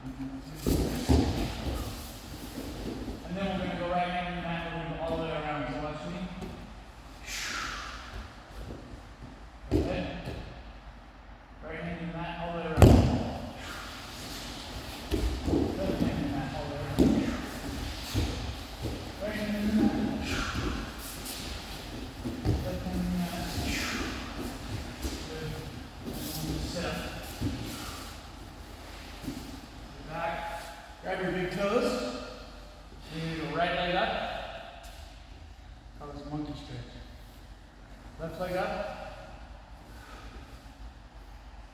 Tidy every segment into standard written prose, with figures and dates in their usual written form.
And then we're going to go right hand in the mat, we're going to go all the way around. So watch me. Good. Right hand in the mat, all the way around. Left hand in the mat, all the way around. Right hand in the mat. Left hand in the mat. Good. Sit up. Back. Grab your big toes. You go right leg up. Call this monkey stretch. Left leg up.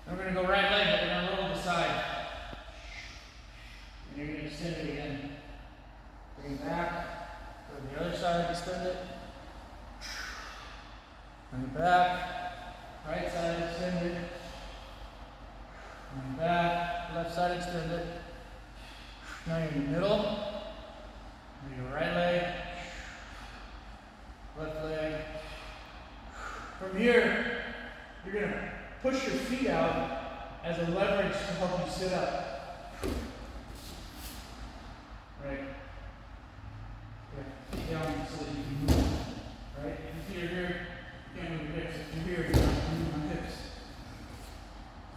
Then we're going to go right leg, but we're going to roll to the side. And you're going to extend it again. Bring it back. Go to the other side, extend it. Bring it back. Right side, extend it. Bring it back. Left side, extend it. Now you're in the middle. Your right leg, left leg. From here, you're going to push your feet out as a leverage to help you sit up. Right. Yeah. Feet down so that you can move. Right? If you're here, you can't move your hips. If you're here, you're not moving my hips.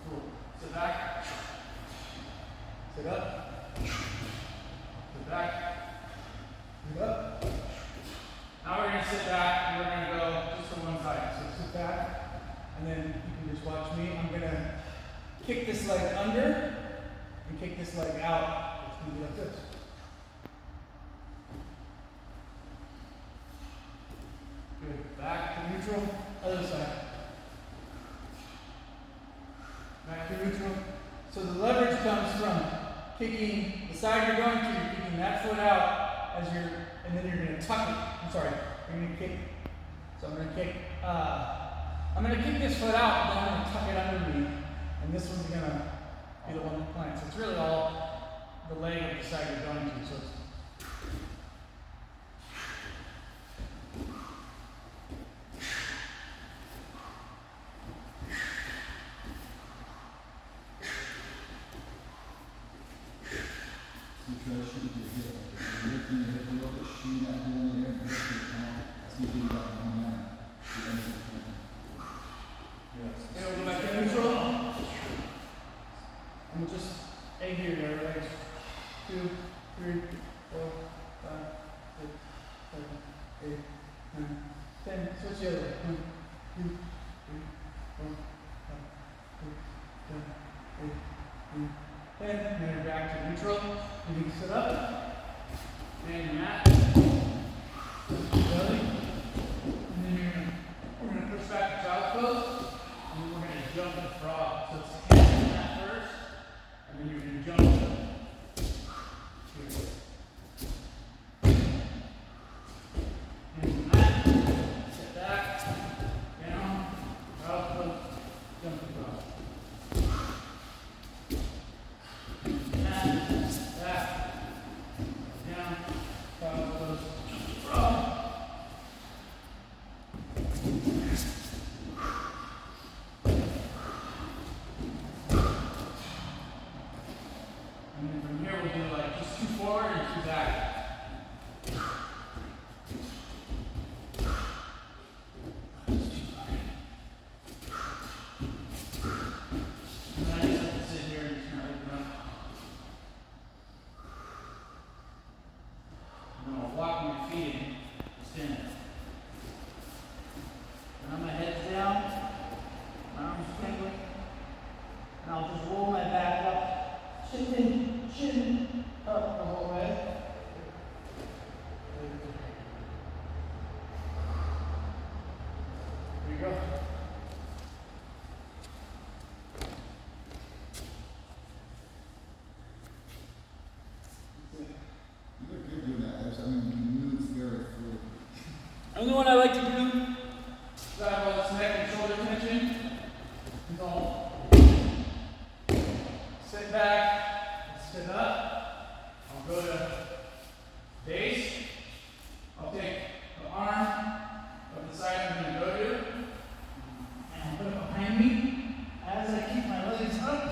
Cool. Sit back. Sit up. Sit back. Up. Now we're going to sit back and we're going to go just to one side. So sit back and then you can just watch me. I'm going to kick this leg under and kick this leg out. It's going to be like this. Good. Back to neutral. Other side. Back to neutral. So the leverage comes from kicking the side you're going to. You're kicking that foot out. And then you're going to tuck it. I'm sorry. You're going to kick. So I'm going to kick this foot out, and then I'm going to tuck it under me. And this one's going to be the one that plants. It's really all the leg of the side you're going to. So it's and just egg here, there, legs. 2, 3, 4, 5, 6, 7, 8, 9, 10. Switch the other way. 1, 2, 3, 4, 5, 6, 7, 8, 9, 10. And then you're back to neutral. You can sit up. And your mat. Belly. And then we're going to push back to child's pose. And then we're going to jump the frog. So it's hands on that first. And then you're going to jump. Hands on that. Sit back. Down. Child's pose. Jump the frog. Back. Down. Child's pose. Jump the frog. And then from here we'll do like just 2 forward and 2 back. And then I just have to sit here and just kind of open up. And then I'll walk my feet in, stand. Now my head's down, my arms tingling, and I'll just roll my back up, chin up the whole way. There you go. You look good doing that. I mean, you move very fluid. Only one I like to do is I have all this neck and shoulder tension. Is all. Sit back, sit up. I'll go to base. I'll take the arm of the side I'm going to go to, and I'll put it behind me as I keep my legs up.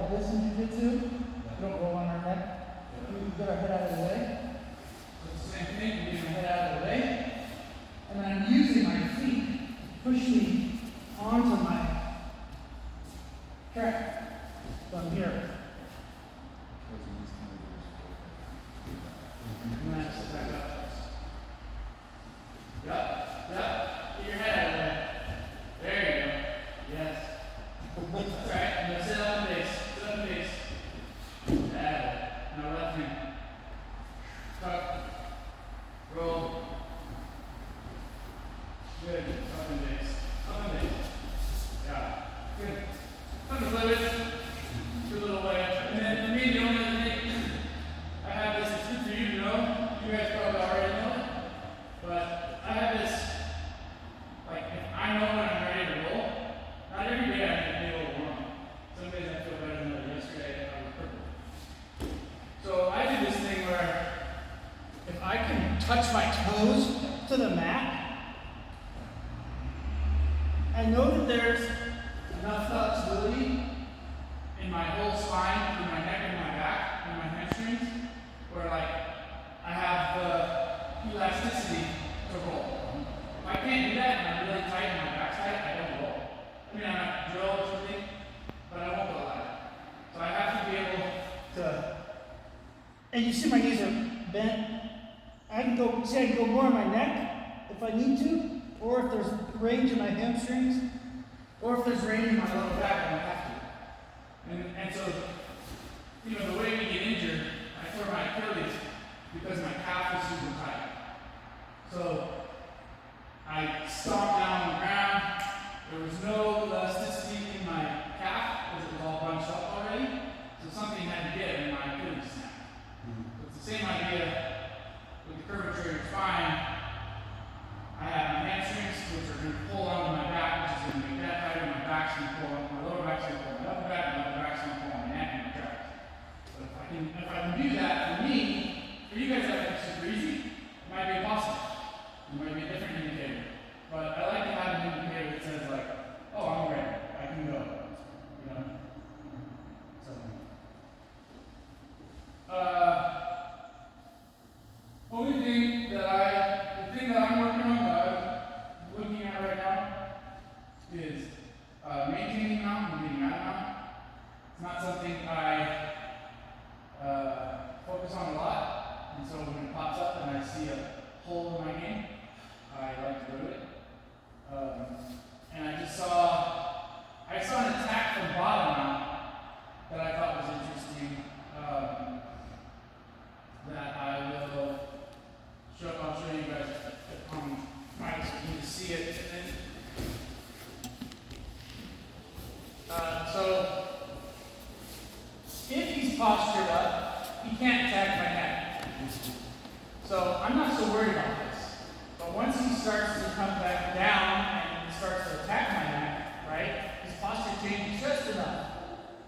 like this in jiu-jitsu. We don't roll on our neck. We get our head out of the way. So the same thing, we get my head out of the way. And then I'm using my feet to push me onto my track. So I'm here. And then I sit back up. Yep. Get your head out of there. There you go. Yes. That's right. I'm going to sit up and base. Sit up and base. Now left hand. Tuck. Roll. Good. Up and base. Up and base. Yeah. Good. Come to flip it. Do a little way. And then for me, the only other thing I have this, it's good for you to know. You guys probably already know it. But I have this, like, if I know when I'm ready to roll, not every day I can be a little warm. Some days I feel better than others. Yesterday I was purple. So I do this thing where if I can touch my toes to the mat, I know that there's enough flexibility in my whole spine, through my neck and my back, and my hamstrings, where like I have the elasticity to roll. If I can't do that and I'm really tight and my back's tight, I don't roll. I mean, I'm not drill or something, but I won't go like that. So I have to be able to, and you see my knees are bent. I can go more on my neck if I need to, or if there's range in my hamstrings, or if there's range in my lower back, I don't have to. And so, you know, the way we get injured, I tore my Achilles because my calf was super tight. So I stomped down on the ground. There was no elasticity in my calf because it was all bunched up already. So something had to give and my Achilles snapped. So it's the same idea with the curvature of your spine. I have my hamstrings, which are going to pull onto my back, which is going to make that tighter. My back's going to pull up, my lower back's going to pull my upper back, my upper back's going to pull on my neck and my traps. But if I can do that, for me, for you guys that are super easy, it might be impossible. It might be a different indicator. But I like to have an indicator that says like, oh, I'm ready, I can go. You know? So the thing that I'm working on, that I'm looking at right now, is maintaining mount and getting out of mount. It's not something I focus on a lot, and so when it pops up and I see a hole in my game, I like to go to it. And I saw an attack from bottom mount that I thought was interesting. That I'll show you guys on mic so you can see it. So if he's postured up, he can't attack my neck. So I'm not so worried about this. But once he starts to come back down and starts to attack my neck, right, his posture changes just enough,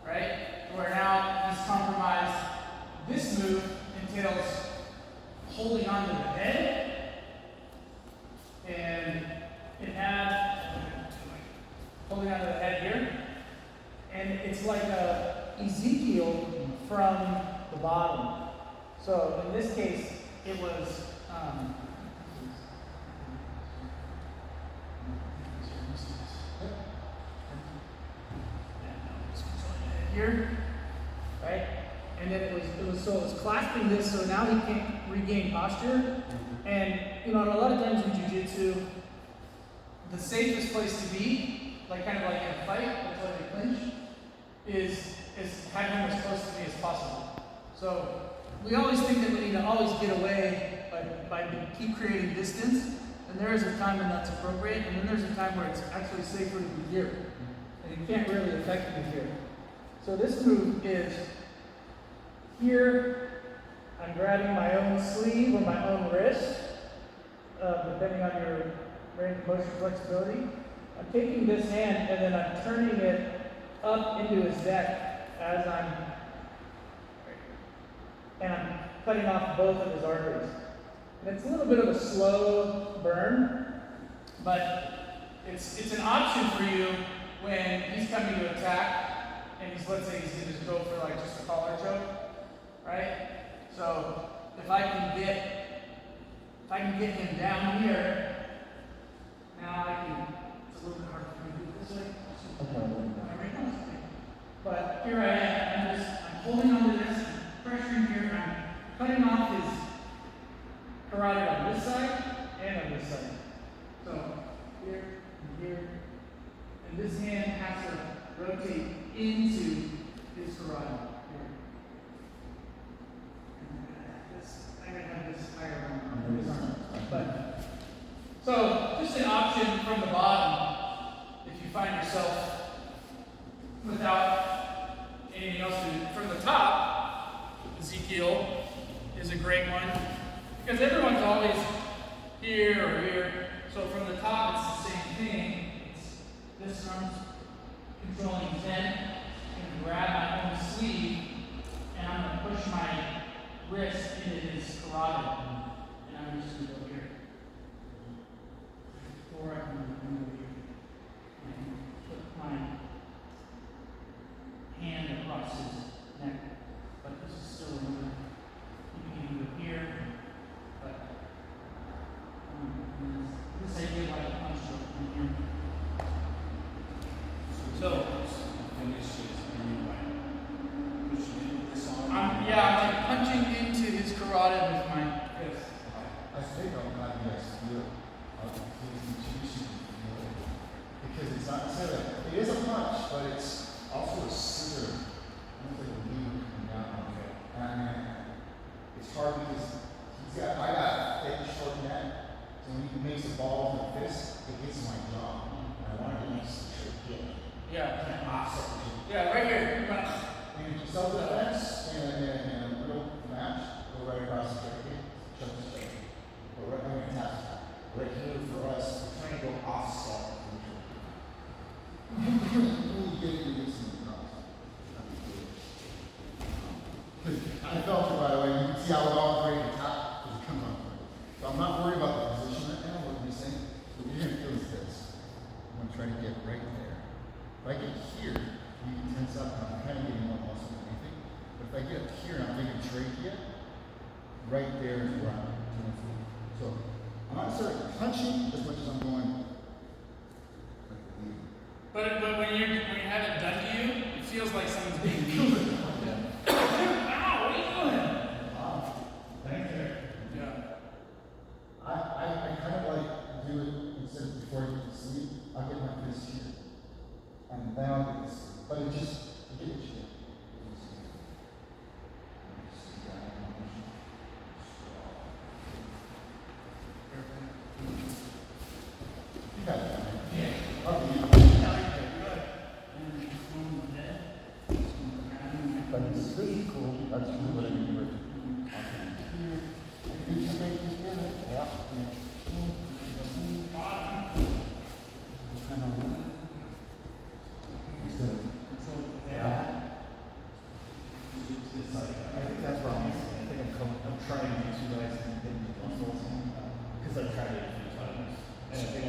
right, where now he's compromised. This move entails holding onto the head, and it had holding onto the head here, and it's like a Ezekiel from the bottom. So in this case, it was here, right? And then it was clasping this, so now he can't regain posture. And you know, a lot of times in jiu-jitsu, the safest place to be, like kind of like in a fight, that's why they clinch, is having him as close to me as possible. So we always think that we need to always get away by keep creating distance. And there is a time when that's appropriate, and then there's a time where it's actually safer to be here. And you can't really affect me here. So this move is here, I'm grabbing my own sleeve or my own wrist, depending on your range of motion flexibility. I'm taking this hand and then I'm turning it up into his deck as I'm cutting off both of his arteries. And it's a little bit of a slow burn, but it's an option for you when he's coming to attack and let's say he's gonna just go for like just a collar choke, right? So if I can get him down here, now I can. It's a little bit hard for me to do it this way. But here I am. I'm holding on to this, pressuring here. I'm cutting off his carotid on this side and on this side. So here and here, and this hand has to rotate into his carotid here. I'm gonna have this higher on his arm. But so just an option from the bottom if you find yourself without anything else to do. From the top, Ezekiel is a great one because everyone's always here or here. So from the top, it's the same thing. It's this arm's controlling his head. I'm going to grab my own sleeve and I'm going to push my wrist into his carotid. And I'm just going to go here. Or I can go here and put my hand across his neck. But this is still another. You can go here. But this idea like a punch in here. So I'm like punching into his carotid with my fist. I think I'm glad you guys feel his intuition, because it's not necessarily, it is a punch, but it's also a scissor, almost like a needle coming down. And it's hard because I got thick, short neck, so when he makes the ball with my fist, it hits my jaw. And I want to make sure it hit. Yeah. Kind of offset the Yeah, right here. and self-defense and a real match, go right across the straight, shut the straight. Go right here and tap. Right here for us, we're trying to go offset. Really get it to get some across. I felt it, by the way. You can see how long ready to tap as it comes on. So I'm not worried about the position right now, what you're saying. What you're going to feel is this. I'm going to try to get right there. If I get here, you can tense up, and I'm kind of getting more muscle than anything. But if I get up here and I'm thinking trachea, right there is where I'm doing it. So I'm not necessarily punching as much as I'm going. But when you have it done to you, it feels like someone's being beaten. Ow, what are you doing? Thank you. Yeah. I kind of like do it instead of before I get to sleep. I'll get my fist here. And then I'll get to sleep. But it just, you get what you get. You got it. Yeah. Okay. But this is cool. That's really what I need to do. Yeah. I think that's wrong. I think I'm trying to get you guys to get the muscles because I've tried it a few times. And I think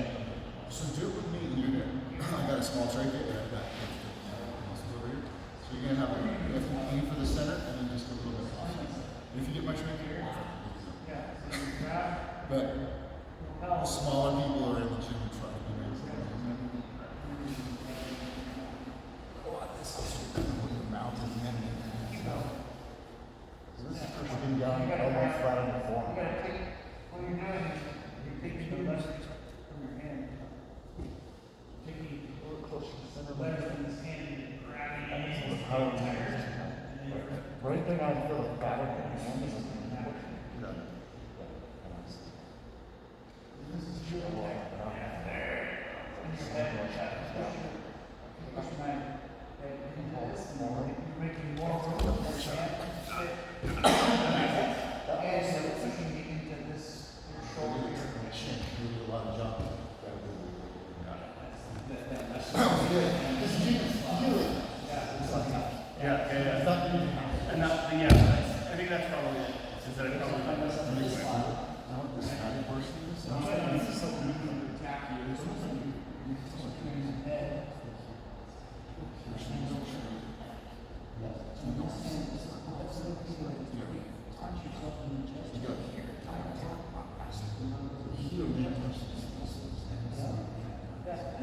so do it with me and you're there. I got a small trachea and I've got muscles over here. So you're gonna have to aim for the center and then just a little bit off. And if you get my trachea, but the smaller people are in the gym and try to do it. This is the mountains and everything. So this is for sure down almost flat on the floor. You gotta take, what you're doing is you're taking the leverage from your hand. Taking a little closer to the center, leverage in this hand and grabbing it. Right thing I feel like back in the hand is this is true. You're making more room for your hand. Pushing you into this shoulder here. Do a lot of jumping. I think that's probably it. Is that probably This is something you can attack you. This is something you can head.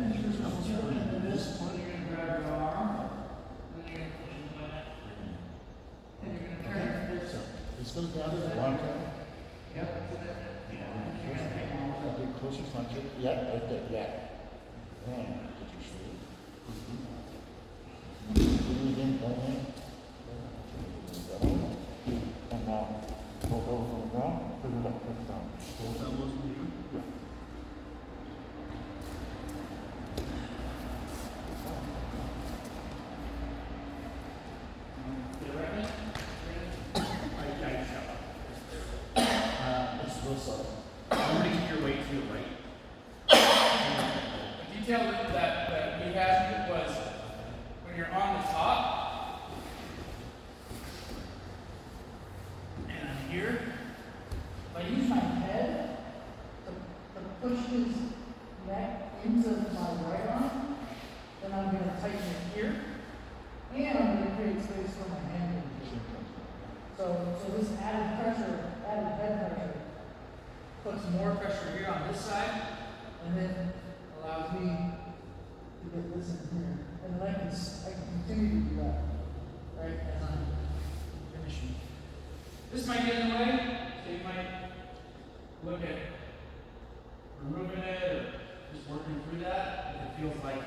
this point, you're gonna grab your arm, then you're gonna push into my neck. And you're gonna turn this. So, it's going down to the one time. Yep. You're gonna take one more. Get closer, punch it. Yeah, right there, yeah. And get your shoulder. Do it again, right hand. And now, hold those down, put it up, put it down. Hold that was for you? Yeah. You ready? It's real subtle. I'm gonna keep your weight to your right. The detail that we had was when you're on the top and I'm here, If I use my head to push his neck into my right arm, then I'm gonna tighten it here, and I'm gonna create space for my hand in here. So this added pressure, added head pressure, puts more pressure here on this side, and then allows me to get this in here. And then I can continue to do that, right, as I'm finishing. this might get in the way, so you might look at removing it or just working through that. If it feels like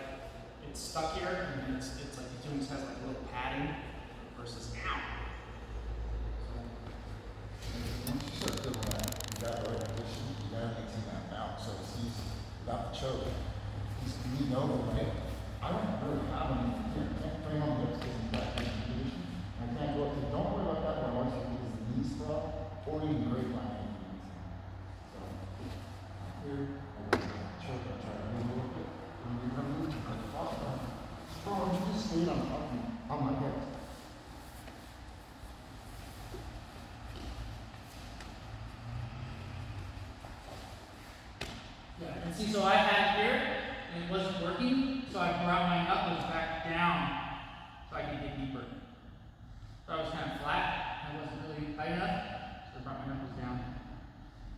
it's stuck here, and then it's like the joint has like a little padding versus ow. Once you start doing that, you got the right position, you gotta maintain that balance, so it's easy, without the choke. He's leaning over, right? I don't really have any, can't frame on this, because he's back in the position. I can't go up to, don't worry about that one, once you get his knees flat, or even great line. So, here, I'm gonna choke, I'll try to move it. When you remove, you put the cross down. Oh, you just stayed on top of me, on my hips. Yeah, and see, so I had it here, and it wasn't working, so I brought my knuckles back down, so I could get deeper. So I was kind of flat, I wasn't really tight enough, so I brought my knuckles down,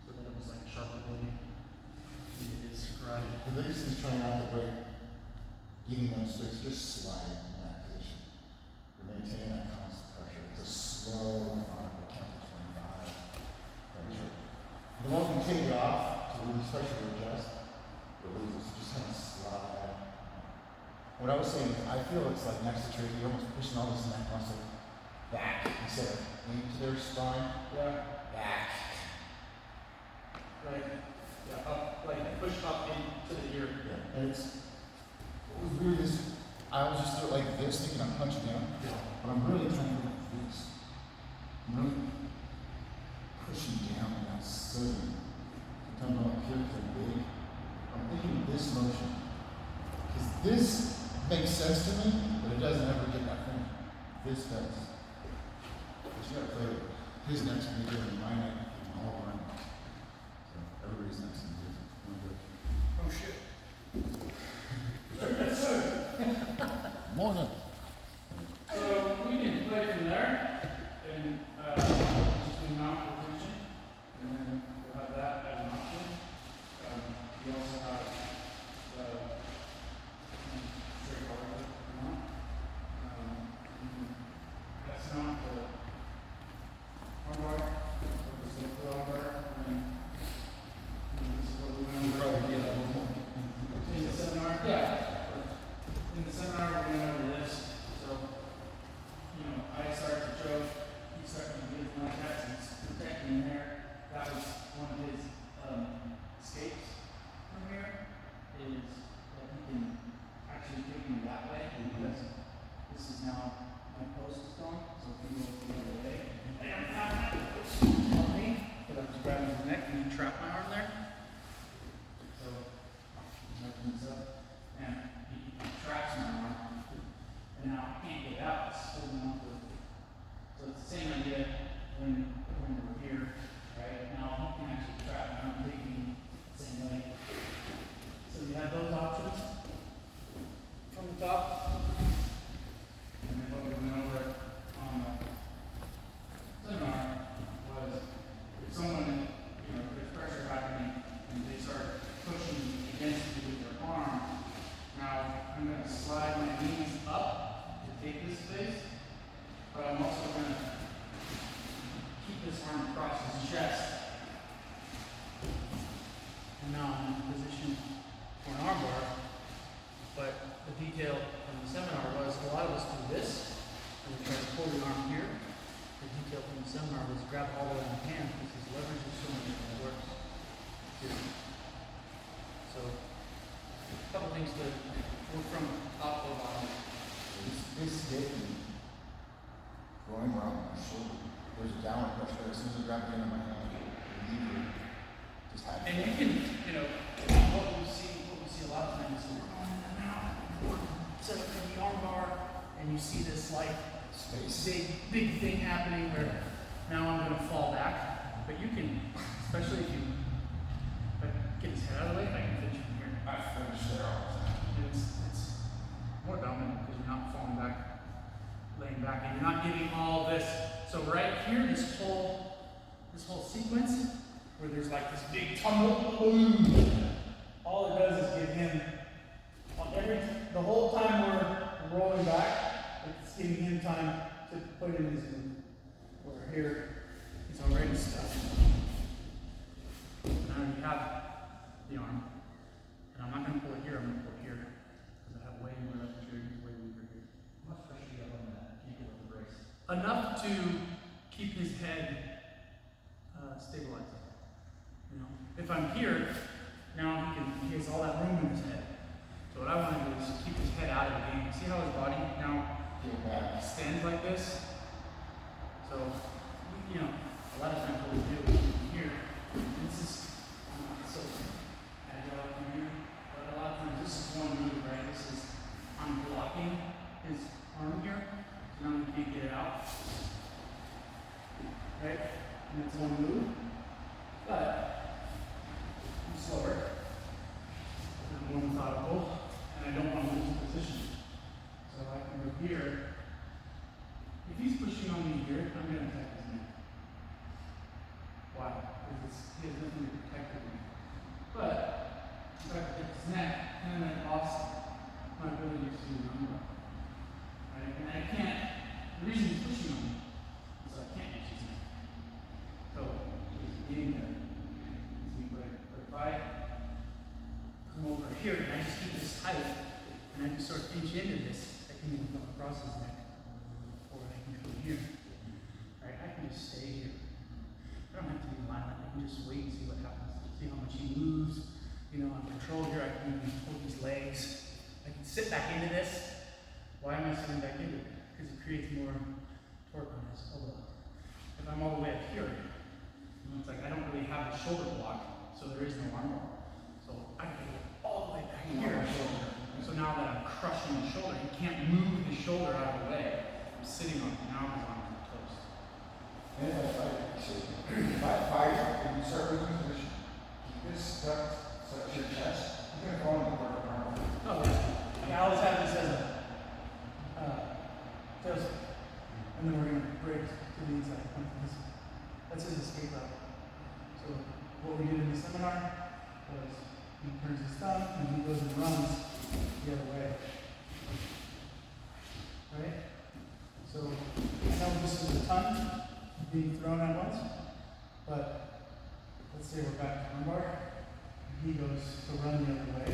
so that it was like a sharper blade. It is karate. The biggest thing is trying not to break, getting those sticks, just slide in that position. You're maintaining that constant pressure. It's a slow count to 25. Pressure. The moment you take it off to release pressure to adjust, release, just kind of slide. What I was saying is, I feel it's like next to trachea, you're almost pushing all this neck muscle back instead of into their spine. Yeah, Back. right, yeah, up, like push up into the ear. Yeah. And what was weird is, I was just like this, thinking I'm punching down, but I'm really trying to go like this. I'm really pushing down and not sitting. Sometimes I'm like here to big. I'm thinking this motion. Because this makes sense to me, but it doesn't ever get that thing. This does. But you gotta play with it. His neck's gonna be different than my neck, and all around. So everybody's neck's gonna be different. Oh shit. Morning. So we can play from there, and just do mount rotation, and then we'll have that as an option. We also have the straight bar if you want. That's not the armbar, or the armbar, and then this is what we went over. Probably get a little more. In the seminar, yeah. In the seminar, we went over this, so, you know, I started to choke, he started to get my attachments, protecting in there. That was one of his, escapes from here, is that he can actually take me that way, because this is now, my post is gone, so if he goes the other way, and help me, but I was grabbing his neck and he trapped my arm there. So, opens up, and he traps my arm, and now I can't get out, it's holding on to it. So it's the same idea when we're here, right? Now he can actually trap my arm, taking the same way. So you have those options from the top, and then what we went over on the seminar was if someone, you know, if there's pressure happening detail from the seminar was a lot of us do this, and we try to pull the arm here. The detail from the seminar was grab all the way in the hand because leverage is so much more works. So, a couple things to work from top to bottom. This getting going around my shoulder. There's a downward pressure there. As soon as I grab it into my hand, immediately just had And you can, what we see a lot of times is set up in the arm bar, and you see this like space. big thing happening where now I'm going to fall back. But you can, especially if I get his head out of the way, I can finish from here. I finished there all the time. It's more dominant because you're not falling back, laying back, and you're not getting all this. So right here, this whole sequence where there's like this big tumble, all it does is give him the whole time we're rolling back, it's giving him time to put in his move. Where here, he's already stuck. Now you have the arm, and I'm not going to pull it here. I'm going to pull it here because I have way more left here. He's way weaker here. How much pressure do you have on that ankle with the brace? Enough to keep his head stabilized. If I'm here, now he has all that room in his head. So what I want to do is keep his head out of the game. See how his body now stands like this? So, a lot of times what we do is here, this is so agile from here, but a lot of times this is one move, right? This is, I'm blocking his arm here, so now he can't get it out. Right? And that's one move. But I'm slower. I'm more methodical, and I don't want to lose position. So I can go here. If he's pushing on me here, I'm going to attack his neck. Why? Because he has nothing to protect me. But if I protect his neck, then I lost my ability to do number. Right? And I can't. The reason he's pushing on me is I can't use his neck. So he's getting there. But if I come over here and I just keep this tight, and I just sort of inch into this, I can even come across his neck, or I can come here. Right? I can just stay here. I don't have to be violent. I can just wait and see what happens. See how much he moves. I'm controlled here. I can even hold his legs. I can sit back into this. Why am I sitting back into it? Because it creates more torque on his elbow. If I'm all the way up here, it's like I don't really have a shoulder block, so there is no arm bar. So I can go all the way back here. So now that I'm crushing the shoulder, he can't move his shoulder out of the way. I'm sitting on it. Now his arms are toast. And if I fight, and you start losing position, keep this stuck, such your chest, you're going to fall into the arm. Oh, yeah. I always have this as a tail stick. And then we're going to break to the inside. That's his escape route. So what we did in the seminar was he turns his thumb and he goes and runs the other way. Right? So I know this is a ton being thrown at once, but let's say we're back to armbar. He goes to run the other way.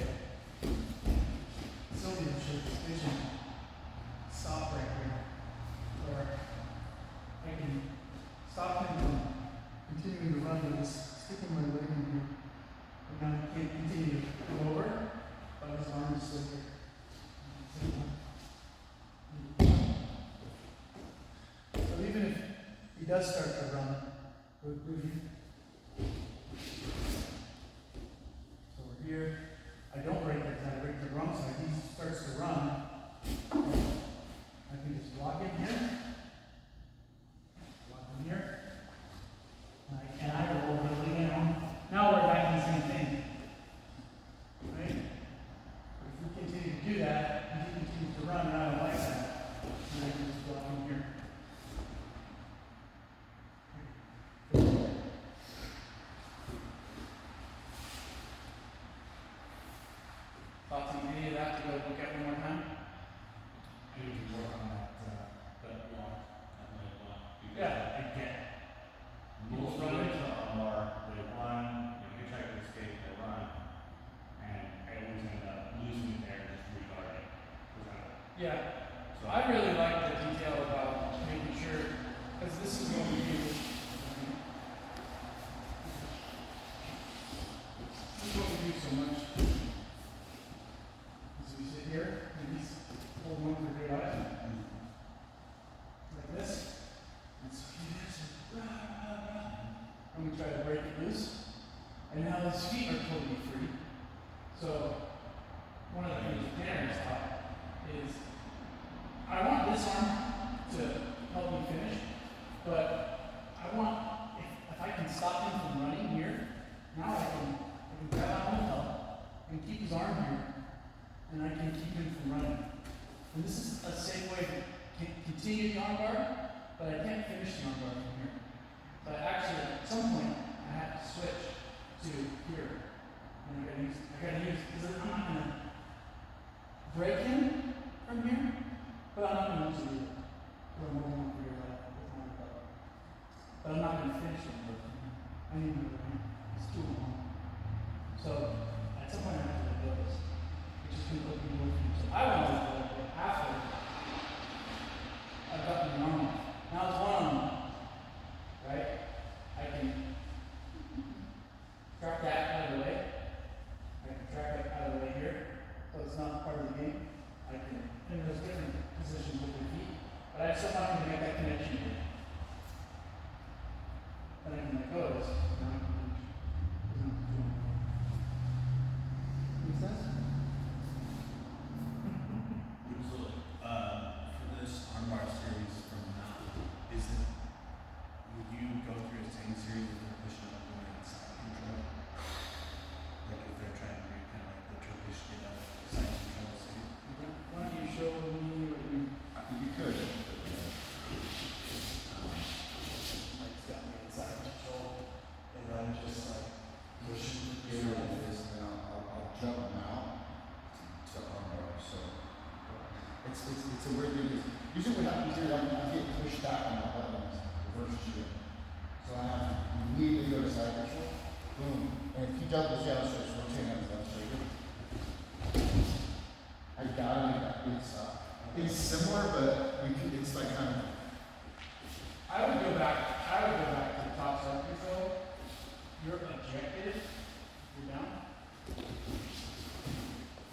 Sylvia showed this vision. Stop right here. Or I can stop him from continuing to run with this, sticking my leg in here. But now he can't continue to go over, but his arm is still here. So even if he does start to run, we're here. So we're here. I don't break that side, I break the wrong side. He starts to run. I can just block it here. Block him here. And I roll really down. Now we're back in the same thing. Right? But if we continue to do that, and he continues to run, and I don't like that, then I can just block him here. Yeah. So I really like the detail about making sure, because this is what we do. This is what we do so much. As we sit here, and he's holding on for great eyes. Like this. And so he is, and we try to break it loose. And now his feet are totally free. So one of the things Tanner's taught is I want this arm to help me finish, but I want, if I can stop him from running here, now I can grab my own help and keep his arm here, and I can keep him from running. And this is a safe way to continue the arm guard, but I can't finish the arm guard from here. But actually, at some point, I have to switch to here. And I gotta use, because I'm not gonna break him from here, but I'm not gonna use it either. So I'm holding on for your life with my belt. But I'm not gonna finish him from here. I need another hand. It's too long. So at some point I have to let go of this. Which is gonna open more for you. So I want to let go after I've gotten the arm off. Now it's one arm. Right? I can track that out of the way. I can track it out of the way here. So it's not part of the game. I can, in those different positions with my feet. But I still have to make that connection here. And I can let go of this. Now I can reach. Make sense? So, for this armbar series from now, would you go through the same series if they're pushing up and side control? Like if they're trying to do kind of like the Turkish get up side control series? Why don't you show me what you I think you could. like got me inside control and then just like pushing Get rid of this, and then I'll jump now to armbar. So it's a weird thing. Usually what happens here, I'm getting pushed back on my buttons, reverse G. So I have to immediately go to side control. Boom. And if you double down, so it's rotating on the left shoulder. I gotta make that big stop. It's similar, but it's like kind of. I would go back to the top side control. You're ejected. You're down.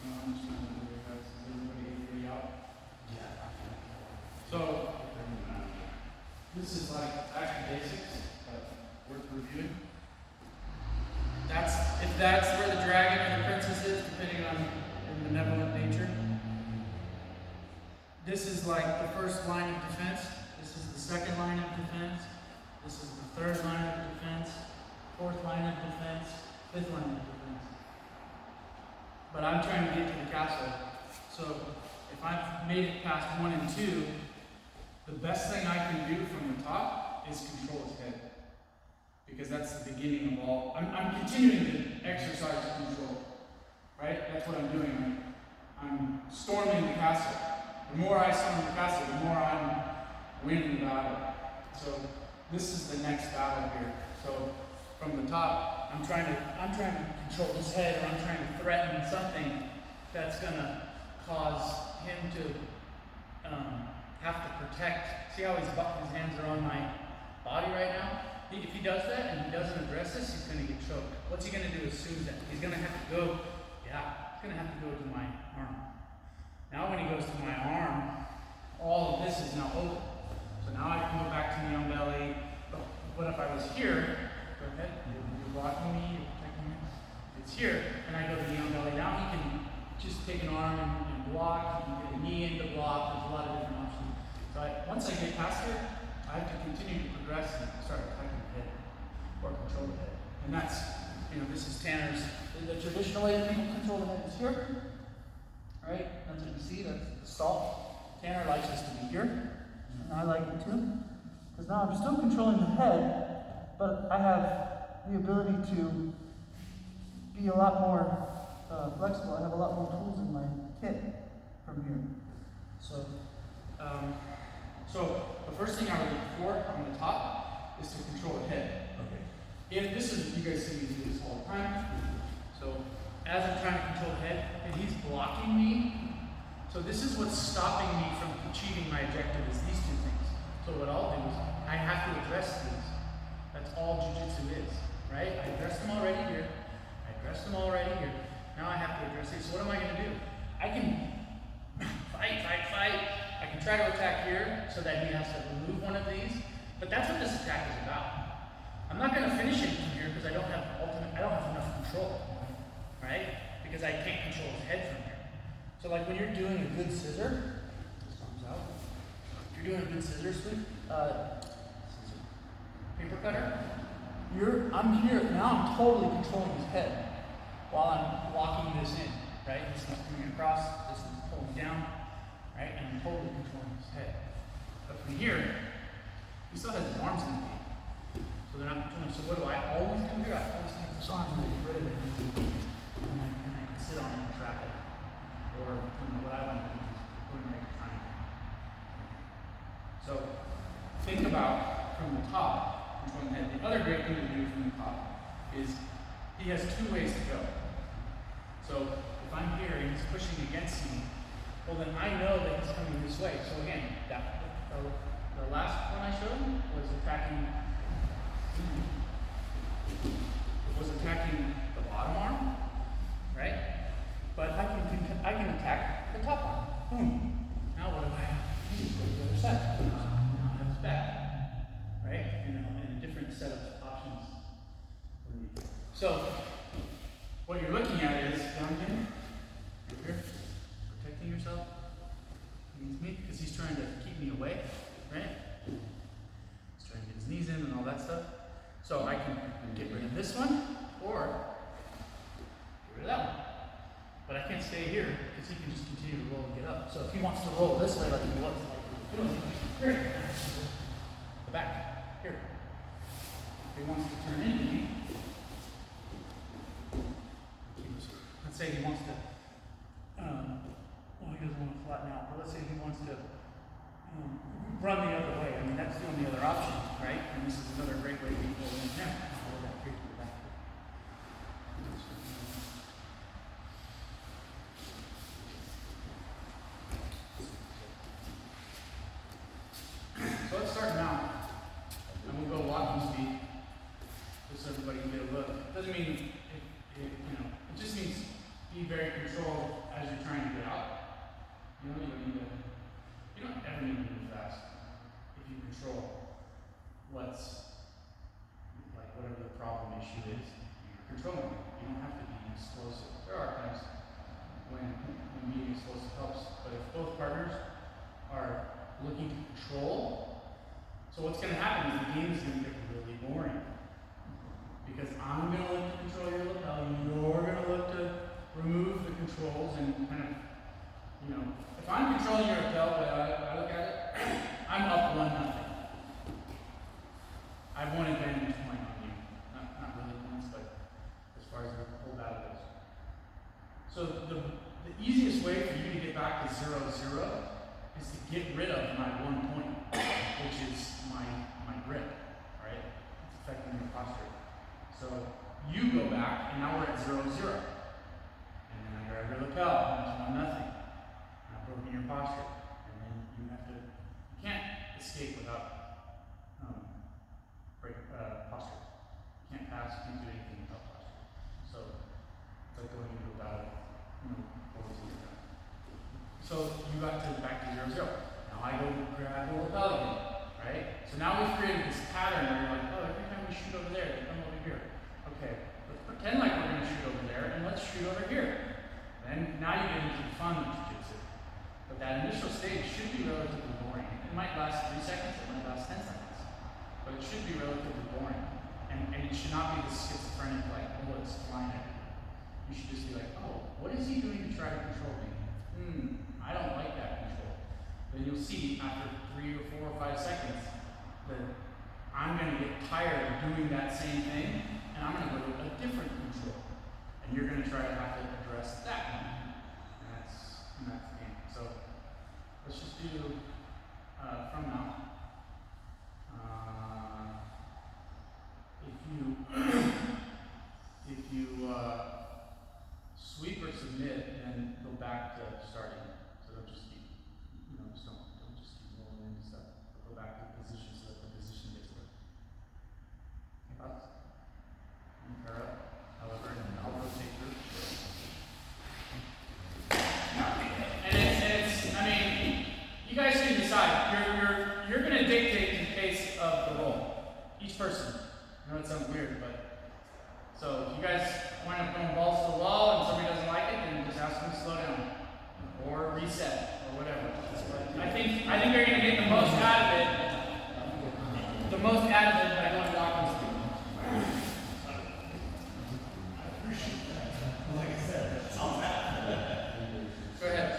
I'm just trying to do it, guys. Is everybody agree out? Yeah. So, this is like back to basics, but worth reviewing. If that's where the dragon or the princess is, depending on the benevolent nature. This is like the first line of defense. This is the second line of defense. This is the third line of defense. Fourth line of defense. Fifth line of defense. But I'm trying to get to the castle. So if I've made it past 1 and 2, the best thing I can do from the top is control his head. Because that's the beginning of all. I'm continuing to exercise control. Right? That's what I'm doing. I'm storming the castle. The more I storm the castle, the more I'm winning the battle. So this is the next battle here. So from the top, I'm trying to control his head, or I'm trying to threaten something that's gonna cause him to have to protect. See how his hands are on my body right now? If he does that and he doesn't address this, he's gonna get choked. What's he gonna do as soon as that? He's gonna have to go, he's gonna have to go to my arm. Now when he goes to my arm, all of this is now open. So now I can go back to knee on belly. But if I was here, go ahead, you're blocking me, you're protecting me. It's here, and I go to knee on belly. Now he can just take an arm and block, he can get a knee in to block. There's a lot of different options. So once I get past here, I have to continue to progress and start attacking the head, or control the head. And that's, this is Tanner's, the traditional way that people control the head is here. Right? That's what you see, that's the stall. Tanner likes us to be here, and I like it too. Because now I'm still controlling the head, but I have the ability to be a lot more flexible. I have a lot more tools in my kit from here. So the first thing I would look for on the top is to control the head. Okay. If this is, you guys see me do this all the time. So as I'm trying to control the head, and he's blocking me. So So this is what's stopping me from achieving my objective is these two things. So what I'll do is I have to address these. That's all jujitsu is, right? I addressed them already here. I addressed them already here. Now I have to address these. So what am I going to do? I can fight. I can try to attack here so that he has to remove one of these. But that's what this attack is about. I'm not going to finish it from here because I don't have enough control, right? Because I can't control his head from here. So like when you're doing a good scissor, this comes out. If you're doing a good scissor sweep, paper cutter, I'm here, now I'm totally controlling his head while I'm locking this in, right? This one's coming across, this one's pulling down, right? And I'm totally controlling his head. But from here, he still has his arms in the feet. So they're not controlling. So what do I always do here? I always take this arm and get rid of it. And I can sit on it and trap it. Or what I want to do is put it right behind. So think about from the top, controlling the head. The other great thing to do from the top is he has two ways to go. So if I'm here and he's pushing against me, well then I know that he's coming this way. So again, the last one I showed was attacking the bottom arm, right? But I can attack the top arm. Boom. Now what do I have? Go to the other side. Now I have his back, right? And a different set of options. So what you're looking at is down here, protecting yourself against me because he's trying to keep me away, right? He's trying to get his knees in and all that stuff. So I can get rid of this one or get rid of that one. But I can't stay here because he can just continue to roll and get up. So if he wants to roll this way like he was, here, the back, here. If he wants to turn into me, let's say he wants to, well he doesn't want to flatten out, but let's say he wants to run the other way. I mean, that's the only other option, right? And this is another great way to be pulled in here. Pull that here to the back. So let's start now. And we'll go walking speed, just so everybody can get a look. It doesn't mean, it just means be very controlled as you're trying to get out. You don't ever need to move fast if you control whatever the problem issue is, you're controlling it. You don't have to be explosive. There are times when being explosive helps, but if both partners are looking to control, so what's going to happen is the game is going to get really boring. Because I'm going to look to control your lapel, you're going to look to remove the controls and kind of, if I'm controlling your lapel, the way I look at it, I'm up 1-0. I have one advantage point on you. Not really points, but as far as the whole battle goes. So the easiest way for you to get back to 0-0 is to get rid of my 1 point, which is my grip, right? It's affecting your posture. So you go back, and now we're at 0-0. And then I grab your lapel, and it's 1-0. I've broken your posture. And then you can't escape without posture. You can't pass, you can't do anything without posture. So it's like going into a battle, So you got to back to 0-0. Now I go grab the lapel again, right? So now we've created this pattern where you're like, oh, every time we shoot over there, they come over here. Okay, let's pretend like we're going to shoot over there, and let's shoot over here. Then now you get into the fun of jiu-jitsu. But that initial stage should be relatively boring. It might last 3 seconds, it might last 10 seconds. But it should be relatively boring. And it should not be this schizophrenic, like, bullets flying at you. You should just be like, oh, what is he doing to try to control me? I don't like that control. Then you'll see after 3 or 4 or 5 seconds that I'm going to get tired of doing that same thing, and I'm going to go to a different control. And you're going to try to have to address that one. And that's the game. So let's just do from now. If you sweep or submit, then go back to starting. So don't just gonna dictate the pace of the roll. Each person. I know it sounds weird, but so if you guys wind up going balls to the wall and somebody doesn't like it, then just ask them to slow down or reset or whatever. But I think they're gonna get the most out of it. The most out of it by going to offense. Go ahead.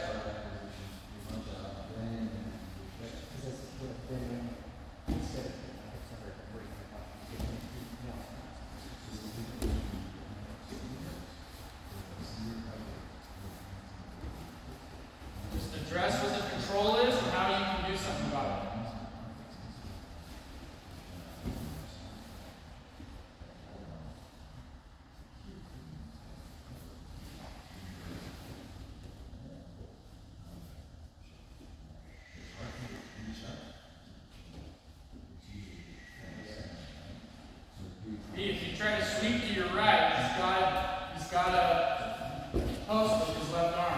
Just address what the control is and how you can do something about it. If you try to sweep to your right, he's got a post with his left arm.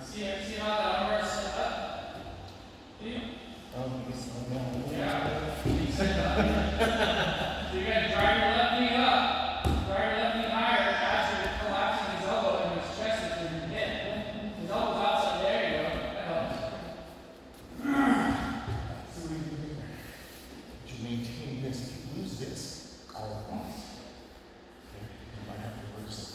See how the armbar is set up? See? Yeah. So you gotta drive your left knee up. Drive your left knee higher as you're collapsing his elbow and his chest is in your hip. His elbow's outside. There you go. That helps. So what do you do here? To maintain this, if you lose this, all at once. Okay? You might have to reverse it.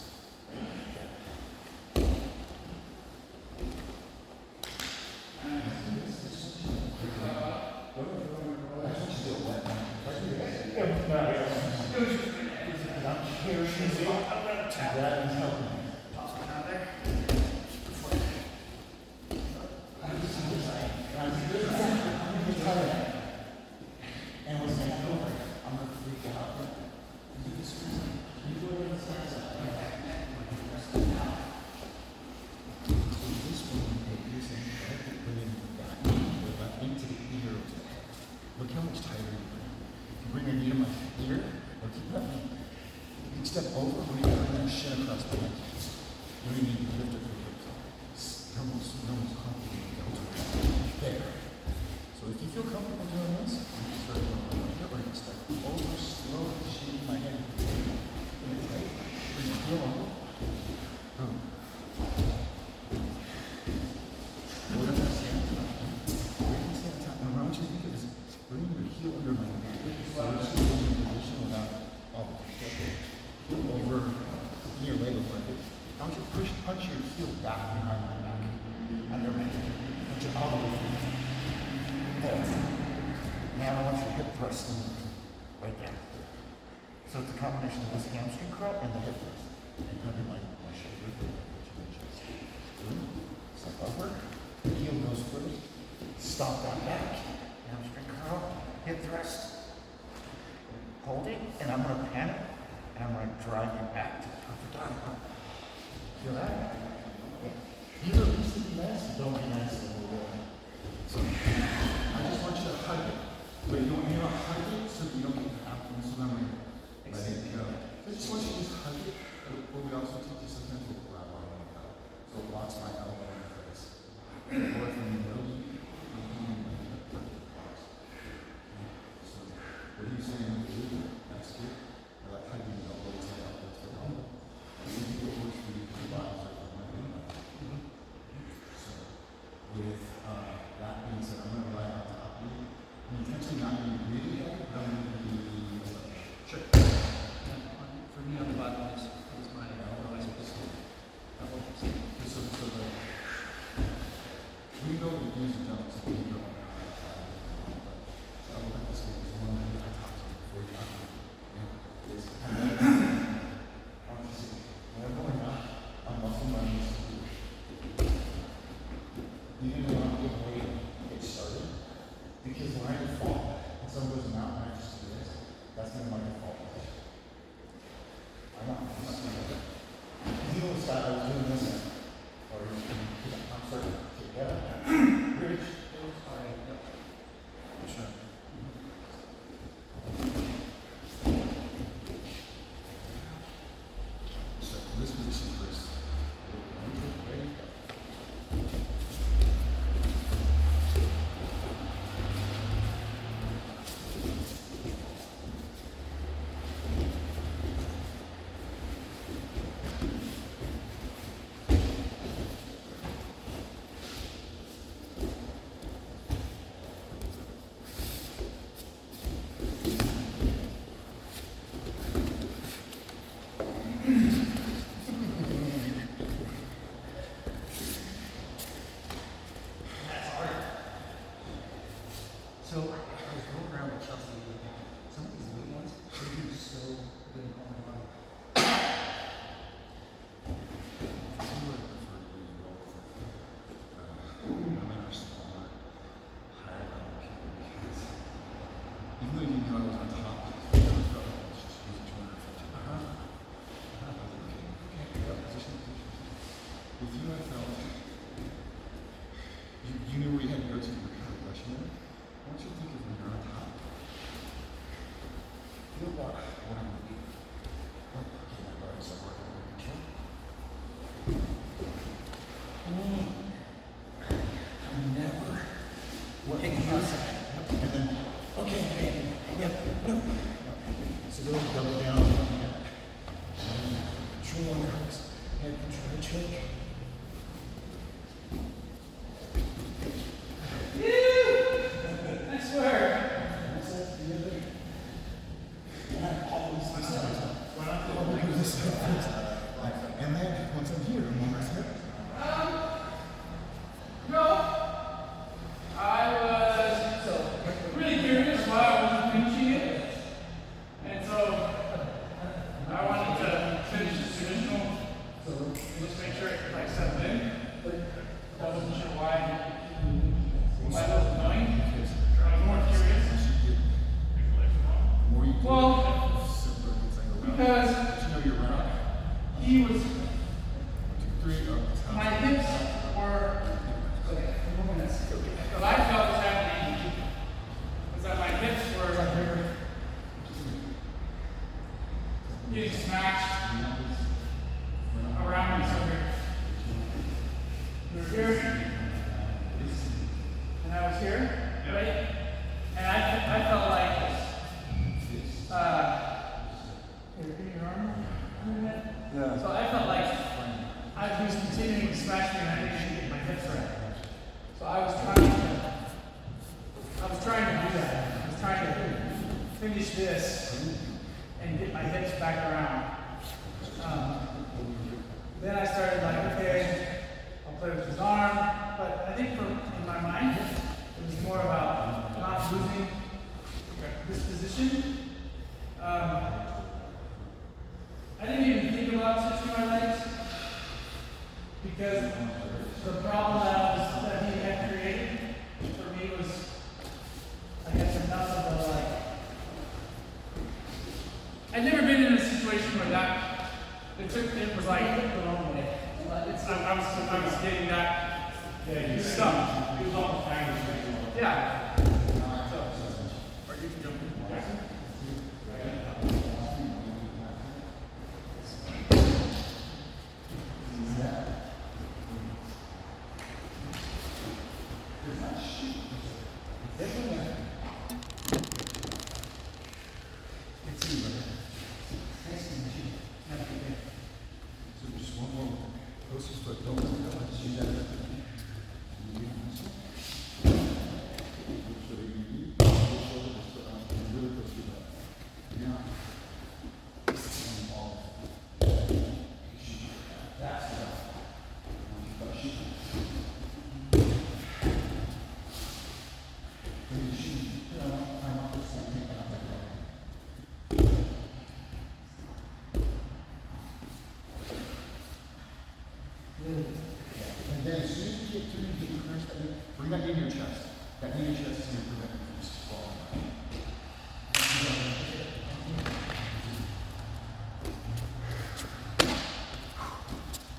under me. Put your elbow there. Now I want you to hip thrust in right there. So it's a combination of this hamstring curl and the hip thrust. And under my shoulder, my chest. Step upward. Heel goes first. Stomp that back. Hamstring curl. Hip thrust. Hold it. And I'm going to pan it. And I'm going to drive you back to the perfect arm. Feel that? Yeah. Either needs to be nice or don't be nice in the world. So I just want you to hug it. But you don't need to hug it so you don't get happy. So then we let it go. I just want you to just hug it. But we also teach you sometimes we'll grab our own elbow. So it blocks my elbow in the face. Or if you know, so what are you saying? That's good. I like hugging the elbow to the elbow to the elbow. If it works for you, the body's like, I'm not doing that. So with that being said, I'm going to rely on top of you. I'm intentionally not going to be really heavy, but I'm going to be Sure. For me, on the bottom is my otherwise pistol. so the we go with use and jumps and we go on I will have to say there's one that I talked to before you got here. Is I want to see when I'm going out, I'm muscle memory. Even though I'm getting ready to get started, because when I default and someone goes out and I just do this, that's gonna be my default position. I'm not gonna do that. You know, Scott, I was doing this, or I'm starting to get up. Bridge. Sure. So this position first. Ready? Go. So I was going around with Chelsea with some of these little ones, they do so good on the body. Some would prefer to be involved with women are smaller, higher level people because even though you knew I was on top, I was just using 250. Okay, position. With you, I felt you knew where you had to go to your progression there. I want you to think of when you're on top. Feel what I'm going to do. Oh, okay, my body's not working under control. I'm never working outside. And then, okay, yep, no. So go double down on that. Control on your hooks. Head control your choke. Nice work. And then once I'm here, I'm on my step. No. I was really curious why I wasn't finishing it. And so I wanted to finish this traditional. Just make sure it like settled in. I wasn't sure why I wasn't going. I was more curious. The more you do Well, it, the simpler it's like around. because But you know you're around. he was, 1, 2, 3, up. my hips were, okay, what I felt was happening was that my hips were getting smashed around me. So we were here, and I was here, right? And I felt like, here, your arm under that? Yeah. So I felt like I was continuing to smash me and I didn't get my hips right. So I was trying to do that. I was trying to finish this and get my hips back around. Then I started like, okay, I'll play with his arm, but think in my mind, it was more about not losing this position. I didn't even think about switching my legs because the problem that he had created for me was, I guess, enough of a like. I'd never been in a situation where that it was like the wrong way. I was getting that stuck. It was almost yeah. Or you can jump in. Jackson? So just one more. Closest foot, don't just use that. Really close to that. Now. That's enough. And then as soon as you get to the current, bring that knee to your chest. That knee to your chest is going to prevent you from falling.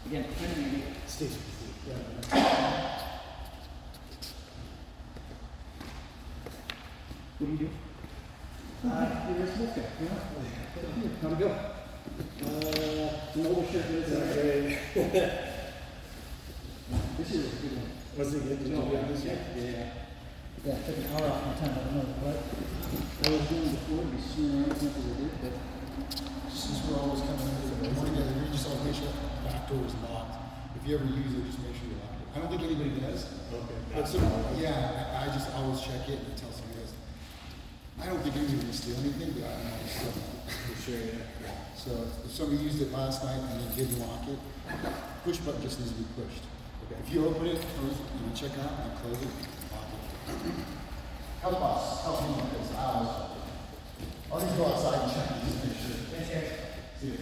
Again, Steve. What do you do? You're a smith guy, you know? How'd it go? An older shirt is This is a good one. Was it good? Did you do it this year? Yeah, it took an hour off my time, I don't know what. I was doing before, be swimming around as much as I did, but Since we're always coming in the morning together, we just always make sure the back door is locked. If you ever use it, just make sure you lock it. I don't think anybody does. Okay. But yeah, I just always check it and tell somebody else. I don't think anybody's gonna steal anything, but I don't know. For sure, yeah. So if somebody used it last night and they didn't lock it, push button just needs to be pushed. If you open it, close it, and you check out and close it, lock it. Help us, help me with this. I'll just go outside and check and just make sure. Yes, yes. See you.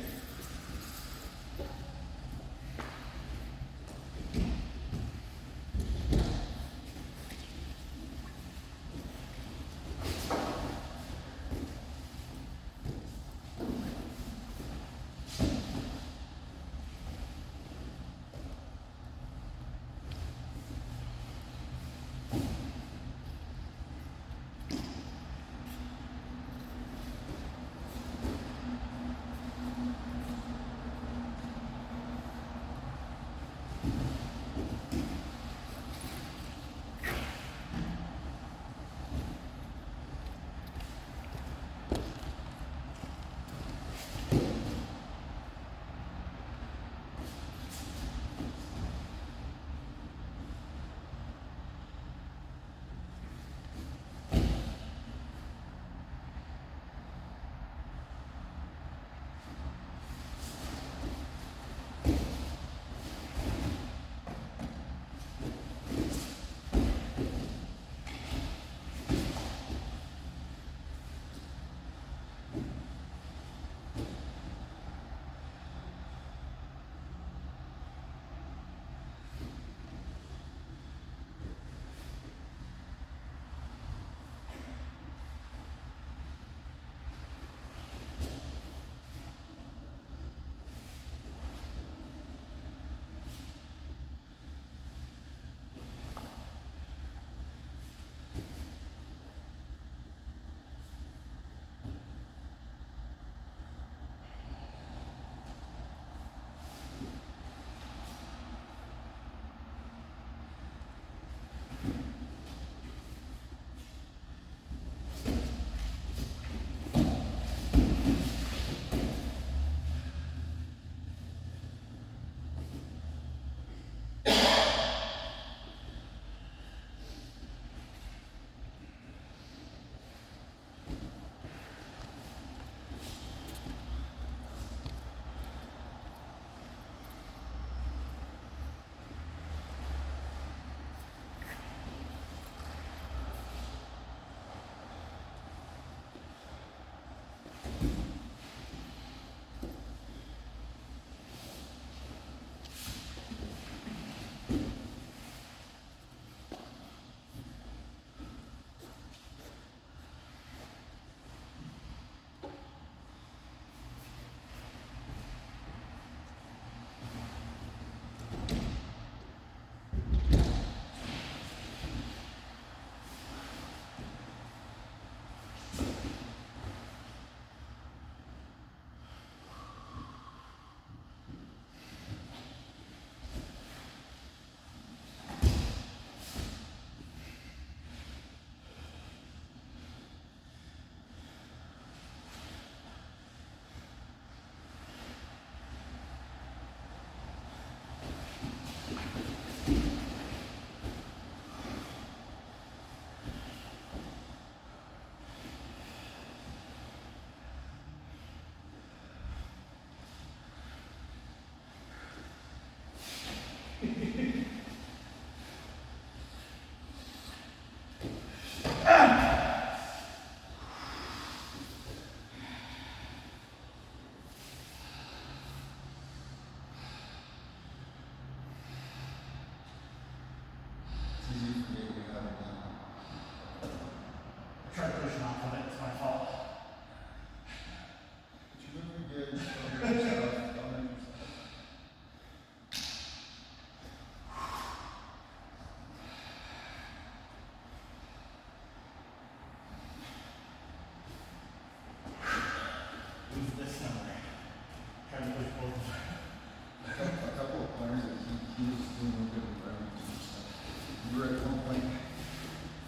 were at one point,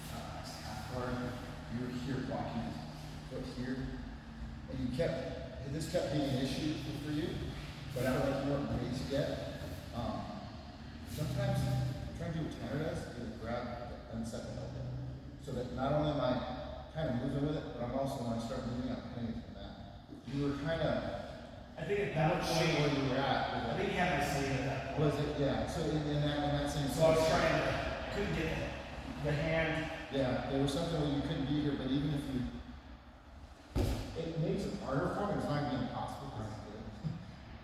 half guard, you were here blocking his foot here, and this kept being an issue for you, but I feel like you weren't ready to get. Sometimes I'm trying to do what Tanner does, is grab and set the elbow. So that not only am I kind of moving with it, but I'm also, when I start moving, I'm paying it to that. You were kind of, I think at not that sure point, where you were at. I think you had my sleeve at that point. Was it, yeah, so in that same sense. So I was trying to, I couldn't get the hand. Yeah, there was something where you couldn't be here, but even if you, it makes it harder for me, it's not gonna be impossible, because it's good.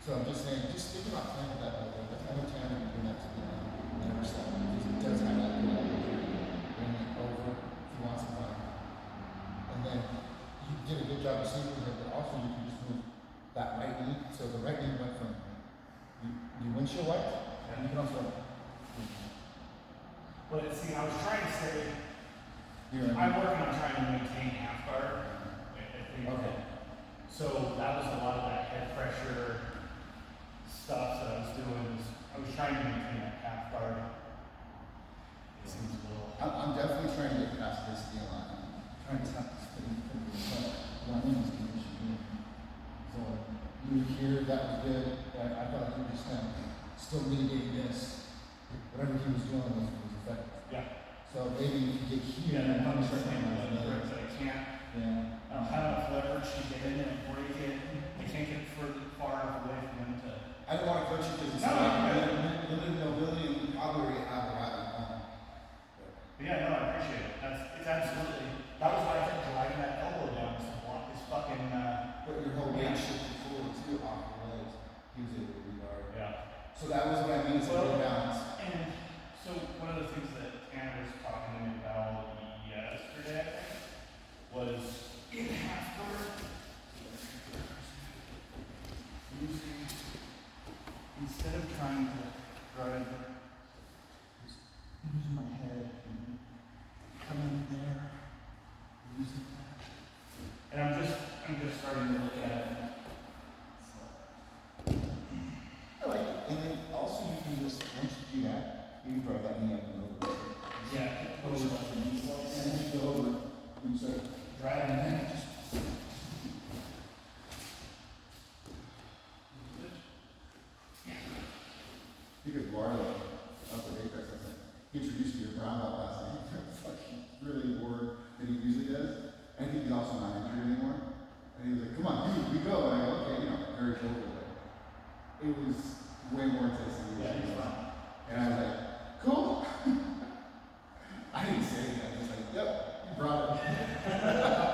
So I'm just saying, just think about time with that elbow, I know Tanner would do that to me, never stop, because he does have that good elbow here, bring it over, if you want some fun. And then, you did a good job of seeing it, but also you can just move that right knee, so the right knee went from, you windshield wipe, and you can also, But see, I was trying to say, here, I'm working on trying to maintain half guard. I think Okay. So that was a lot of that head pressure stuff that I was doing. I was trying to maintain that half guard. It seems a little. I'm definitely trying to get past this deal line. I'm trying to stop this thing from being my women's condition. So you were here, that was good. I felt like you were just kind of still mitigating this. Whatever he was doing was effective. Yeah. So maybe you could get here Yeah, and I'm start understanding thinking that about I can't. Yeah. I don't have enough leverage to get in and break it. I can't get far enough away from him to. I don't want to coach you because it's No, not no, limited mobility and you probably already have a lot of But yeah, no, I appreciate it. It's absolutely. That was why I kept driving that elbow down to block this fucking. But your whole Yeah. weight shifted forward too off the legs. He was able to reguard. Yeah. So that was what I mean, it's a Well, good balance. And so one of the things that Tanner was talking to me about yesterday, I think, was in half guard. Using, instead of trying to drive, using my head and come in there, using that. And I'm just starting to look at it. I like it. And then also you can just, once you do that, you can drive that knee up and over. Yeah, Push it up and then you go over and you start driving and then just. Because Barlow up at Apex, I said, he introduced me to brown belt last night. Fucking really bored than he usually does. And I think he's also not injured anymore. And he was like, come on, dude, we go. And I go, okay, you know, very short, but it was way more intense than Yeah, usually he's was. fine. And I was like, cool. I didn't say anything. I was just like, yep, you brought it.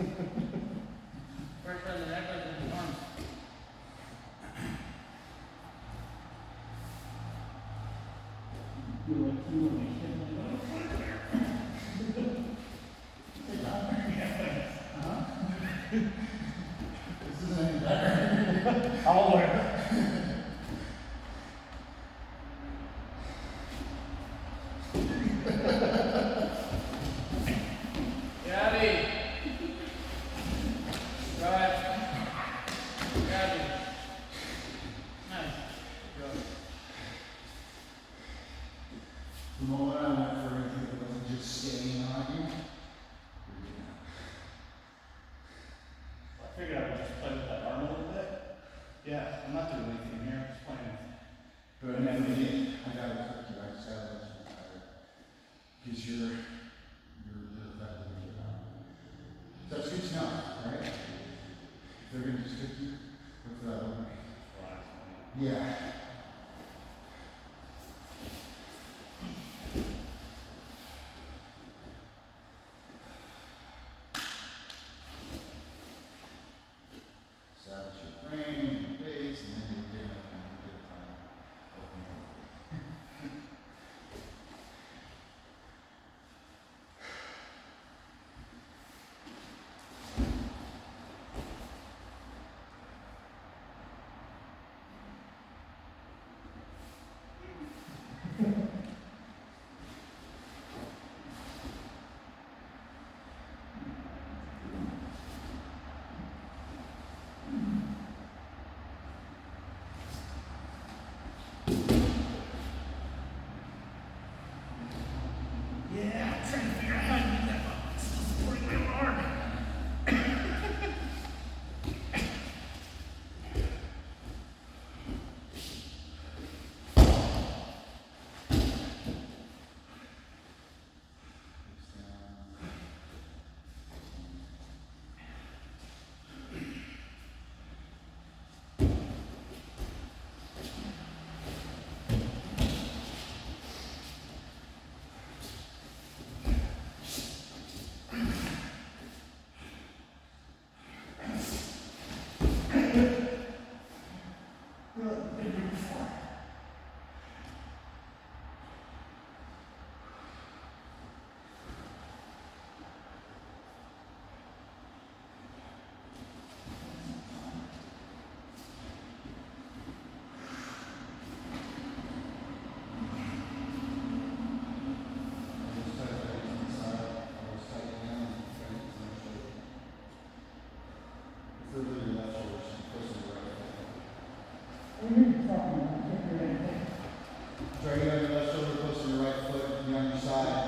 First on the necklace and the arms. This isn't any better. I'll wear. Gabby. Drive. Gabby. Nice. Good job. The moment I went for anything that wasn't just staying on you. I figured I would just play with that arm a little bit. Yeah, I'm not doing anything here, I'm just playing. But I never did. I gotta cook you. I just gotta let you retire. Because you're effective with your arm. So that's good to know, right? If they're gonna just cook you, look for that opening. Yeah. Establish your frame, your base, and then you get up and you get time. Open it. Yeah, I'm trying to figure out how to use that button. It's still supporting my arm. Try to get your left shoulder close to your right foot, be on your side.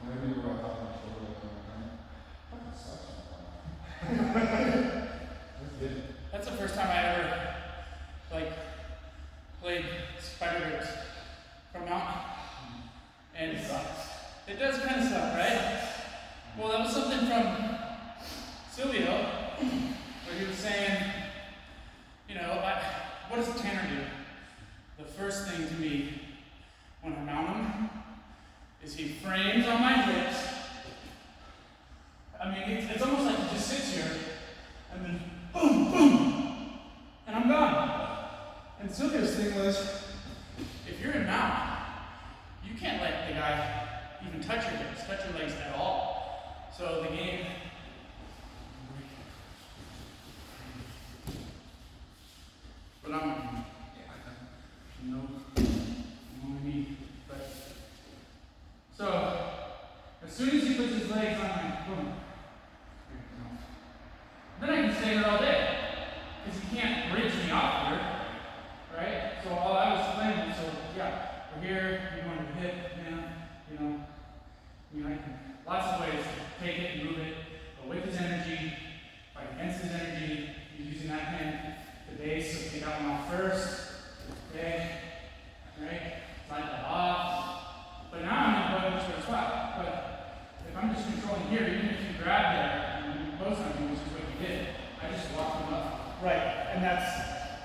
Whenever you were up on my shoulder, fucking sucks. That's good. That's the first time I ever, like, played spider grips from mountain. And It sucks. it does kind of suck, right? Well, that was something from Silvio, where he was saying, you know, what does Tanner do? The first thing to me when I mount him is he frames on my hips. I mean, it's almost like he just sits here and then boom, boom, and I'm gone. And Silvio's thing was, if you're in mount, you can't let the guy even touch your hips, touch your legs at all. So the game gain. But I'm, you know, I'm only me. But so as soon as he puts his legs on my boom, then I can stay here all day. Because he can't bridge me off here. Right? So all I was planning, so yeah, we're here, you're going to the hip, I can, lots of ways to take it and move it, but with his energy, fight against his energy, you're using that hand, the base, so take that one off first, okay, right, slide that off, but now I'm going to go into a spot, but if I'm just controlling here, even if you grab there, and you post on me, which is what you did, I just walked him up. Right, and that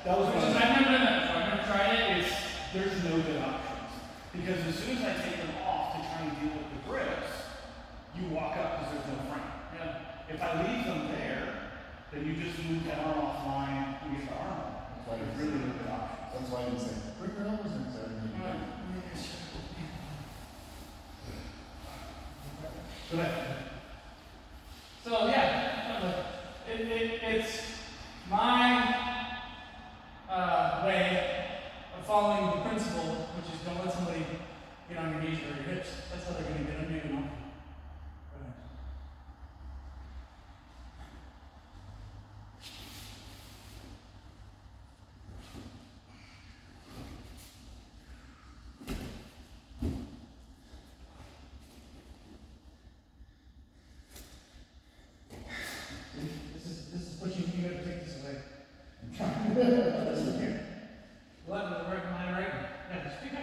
was Which one is, of I've never done that before, I've never tried it, there's no good options. Because as soon as I take them off to try and deal with the grips, you walk up because there's no frame. yeah. If I leave them there, then you just move that arm offline and get the arm off. That's why There's really no good options. That's why I didn't say, bring your elbows in, sir. Go ahead. So yeah, it's my way of following the principle, which is don't let somebody get on your knees or your hips. That's how they're going to get on you, you know. This is pushing you to take this away. Listen here. Left with the right, my right. Yeah, just pick up.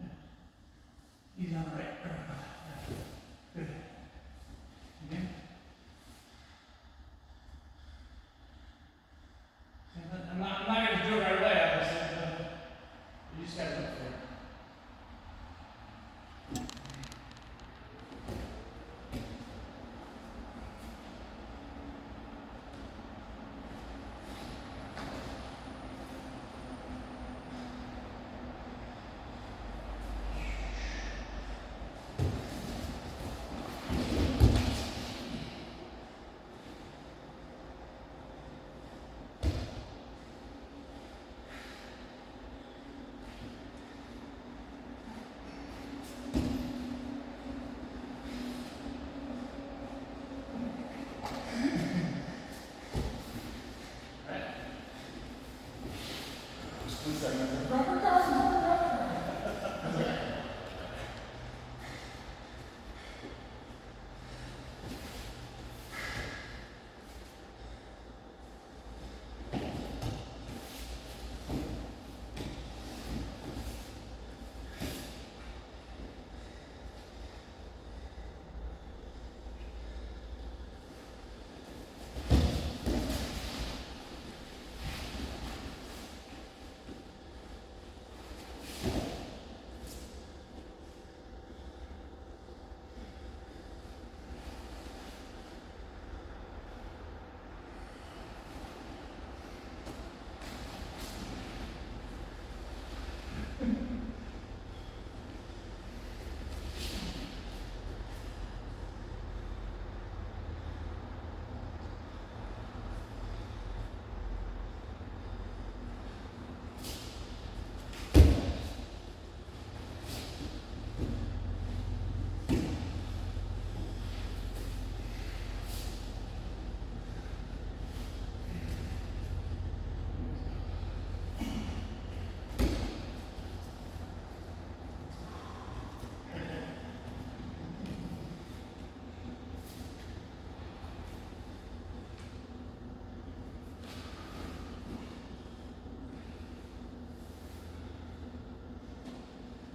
Yeah. Easy on the right. Yeah. Good. Again. I'm not going to do it right away, obviously. You just got to look for it. Just 1 second.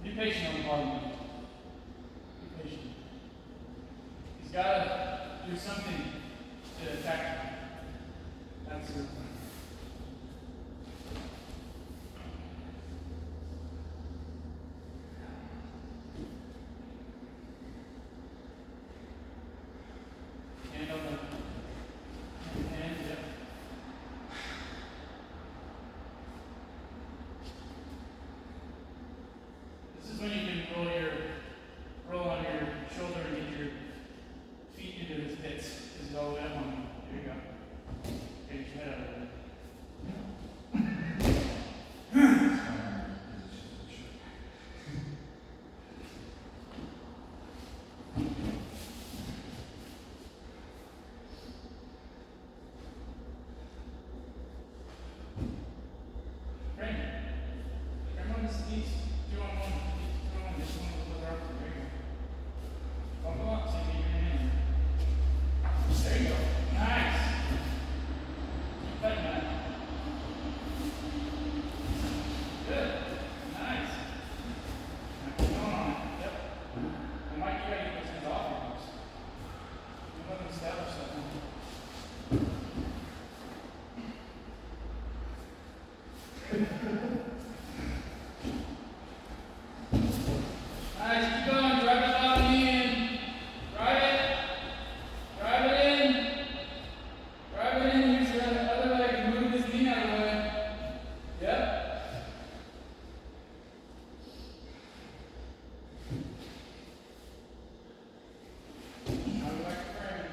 Be patient on the bottom. Be patient. He's got to do something to attack you. That's the plan. Hand on the hand, yep. This is when you can roll on your shoulder and get your feet into his hip. all the way up on you. There you go. Get your head out of there. Frame on this east. 2 on 1. 2 on 1. This one was out. There you go. Bump up. So you get your hand. There you go. Nice. Keep cutting that. Good. Nice. Now keep going on it. Yep. And Mike, you gotta get those hands off your hips. You let them establish that one. Nice, keep going, drive that bottom knee in. Drive it. Drive it in. Drive it in, use your other leg and move this knee out of the way. Yep. Now go back to frame.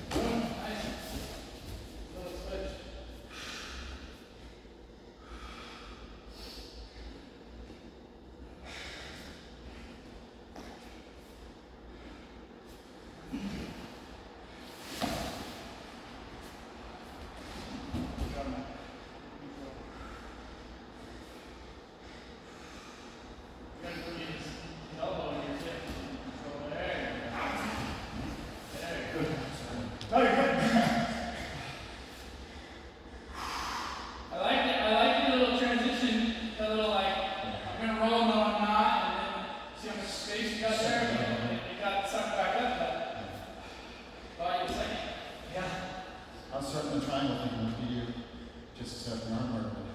Boom, nice. Little switch. I like the little transition, the little like, I'm gonna roll, no I'm not, and then see how much space you got there, and then you got sucked back up, but it's like, Yeah. I was starting the triangle thinking it would be you just set the arm work, but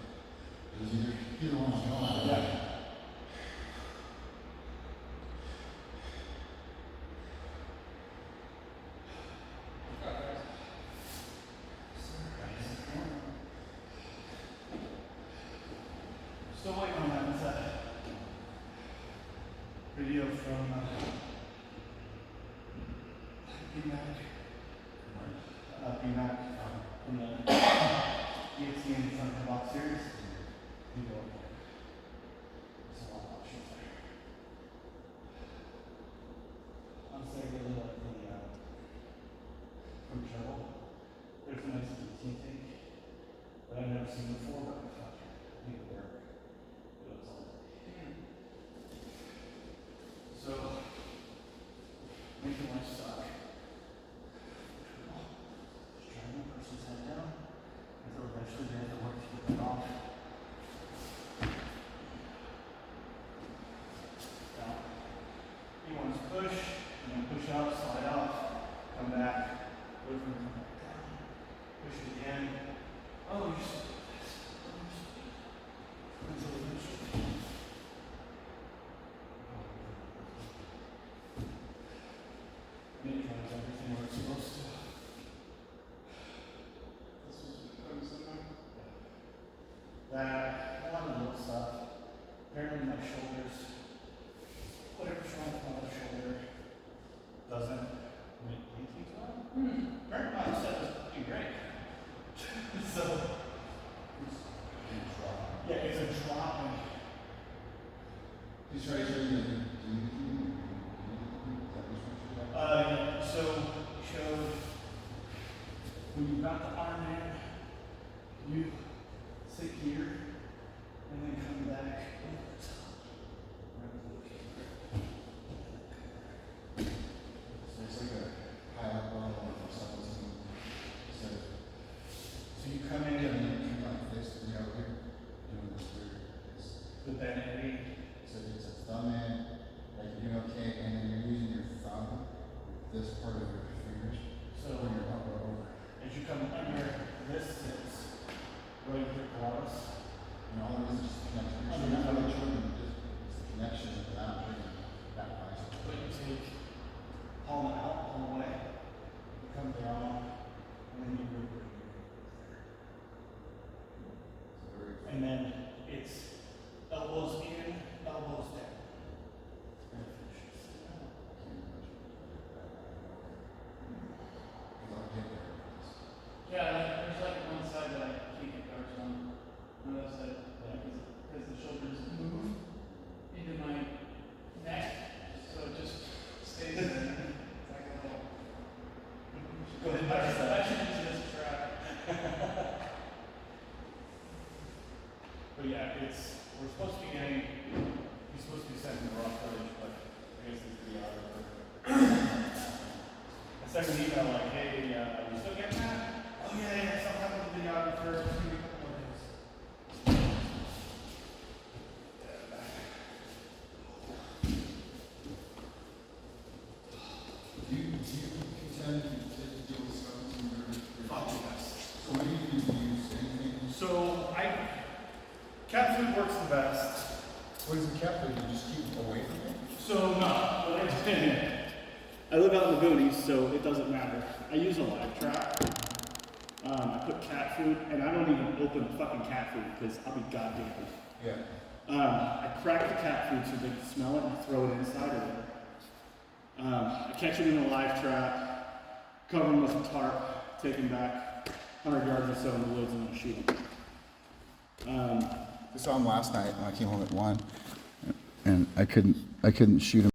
it was either one was going. Yeah. Still waiting on that. It's a video from BMAC. BMAC from the ESPN Front Box Series. Video. There's a lot of options there. Honestly, I really like the from Treble. There's a nice DT tank that I've never seen before, but I thought it would work. It was all. So, making my stock. Just trying to person's head down until eventually they have to work to get it off. Now, you want to push, and then push out, slide off, come back, wait for it to come back down, push it again. Oh, you're so until eventually. Make sure everything where it's supposed to. this was putting something. That, a lot of little stuff. Apparently my shoulders, whatever's wrong with my left shoulder, doesn't make anything well. Apparently my set is pretty great. So, yeah, it's a drop. He's trying to show you. Yeah, so showed when you've got the arm in, you sit here and then come back over the top. So it's like a pilot ball or something. So you come in Yeah, and you come like this, and you're over here doing this weird. the bend. So it's a thumb in, like you're doing okay, and then you're using your thumb, this part of your fingers, So when you're elbow over. as you come under, this sits right here close. And all it is just connection. I So mean, you're not really showing just it's the connection without bringing that bicep. But you take palm out, palm away, you come down, and then you move it. So very And then it's elbows in, elbows down. And it finishes. food works the best. What is the cat food? You just keep away from it? So no, what I did, I live out in the boonies, so it doesn't matter. I use a live trap. I put cat food, and I don't even open fucking cat food because I'll be goddamn. Yeah. I crack the cat food so they can smell it and throw it inside of there. I catch them in a live trap, cover them with a tarp, take them back 100 yards or so in the woods, and then shoot them. I saw him last night when I came home at 1, and I couldn't shoot him.